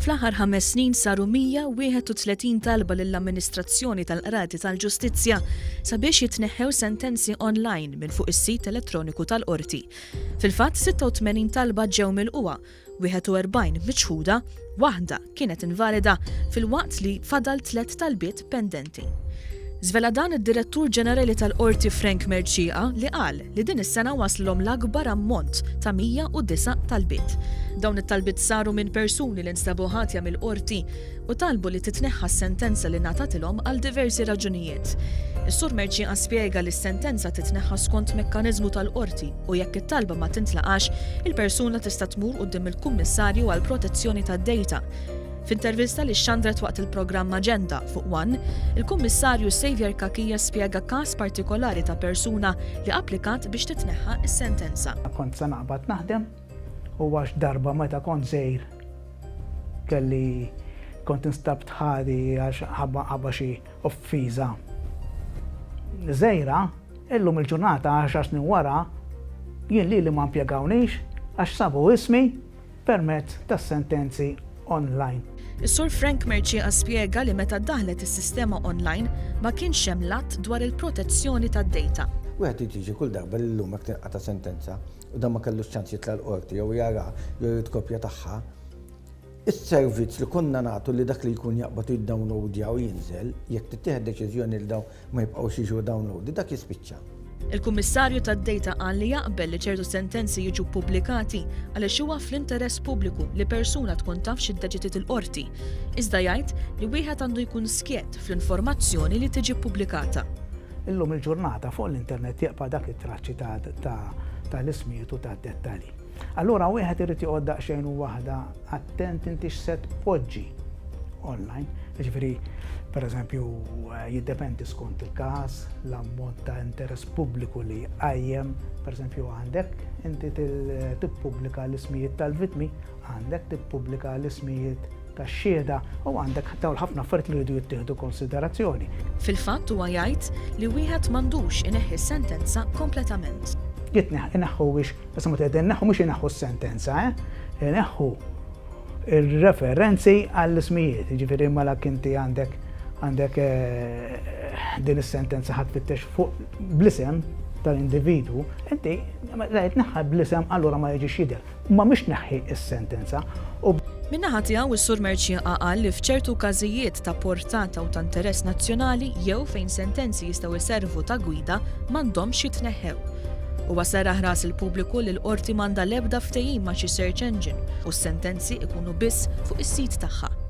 Fl-aħħar 5 snin saru 131 talba lill-Amministrazzjoni tal-Qrati tal-Ġustizzja sabiex jitneħħew sentenzi online minn fuq is-sit elettroniku tal-Qorti. Fil-fatt 86 talba ġew milquha, 41 miċħuda, waħda kienet invalida fil-waqt li fadal 3 talbiet pendenti. Żvela dan id-Direttur Ġenerali tal-Qorti Frank Merċieqa li qal li din is-sena waslhom l-akbar ammont ta' 109 talbiet. Dawn it-talbiet saru minn persuni li nstabu ħatja mill-qorti u talbu li titneħħa s-sentenza li ngħatatilhom għal diversi raġunijiet. Is-Sur Merċieqa spjega li s-sentenza titneħħa skont mekkaniżmu tal-qorti u jekk it-talba ma tintlaqax, il-persuna tista' tmur quddiem il-Kummissarju għall Protezzjoni tad-Dejta. F'intervista li xandret waqt il-programm Aġenda fuq One, il-Kummissarju Xavier Kakija spjega każ partikolari ta' persuna li applikat biex titneħħa s-sentenza. Kont sa naqbad naħdem u għax darba meta kont żgħir kelli kont instabt ħadi għax ħabba xi offiża żgħira, illum il-ġurnata 10 snin wara jien li ma impjegawniex għax sabu ismi permezz tas-sentenzi online. Is-Sur Frank Merċieqa spjega li meta daħlet is-sistema online ma kienx hemm lat dwar il-protezzjoni tad-dejta. Wieħed jiġi kull darba li llum hekk tinqata' sentenza u dan ma kellux ċans jitla l-qorti jew jara jew jrid kopja tagħha. Is-servizz li konna nagħtu li dak li jkun jaqbad jiddownloadja u jinżel, jekk tittieħed deċiżjoni li dawn ma jibqgħux jiġu downloadi, dak jispiċċa. Il-Kummissarju tad-Dejta qal li jaqbel li ċertu sentenzi jiġu pubblikati għaliex huwa fl-interess pubbliku li persuna tkun taf x'iddeċidiet il-qorti. Iżda jgħid li wieħed għandu jkun skiet fl-informazzjoni li tiġi pubblikata. Illum il-ġurnata fuq l-internet jaqpa' dak it-traċċi tal-ismijiet u tad-dettalji. Allura wieħed irid joqgħod daqsxejn u waħda attent inti x'se tpoġġi online. Jiġifieri, pereżempju, jiddependi skont il-każ, l-ammont ta' interess pubbliku li qajjem, pereżempju għandek inti tippubblika l-ismijiet tal-vittmi, għandek tippubblika l-ismijiet tax-xhieda u għandek dawn ħafna affarijiet li jridu jittieħdu konsiderazzjoni. Fil-fatt huwa jgħid li wieħed m'għandux ineħħi s-sentenza kompletament. Ineħħu biex, issa ma tgħid inneħħu mhux ineħħu s-sentenza, ineħħu il-referenzi għall-ismijiet, jiġifieri malak inti għandek din is-sentenza ħadd tfittex fuq bl-isem tal-individwu, inti tneħħa bl-isem allura ma jiġix jidher. Ma mhix neħħi s-sentenza. Min-naħa tiegħu is-Sur Merċieqa qal li f'ċertu każijiet ta' portata u ta' interess nazzjonali jew fejn sentenzi jistgħu jservu ta' gwida m'għandhomx jitneħħew. Huwa saraħ ras il-pubbliku li l-qorti m'għandha l-ebda ftehim ma' xi search engine u s-sentenzi ikunu biss fuq is-sit tagħha.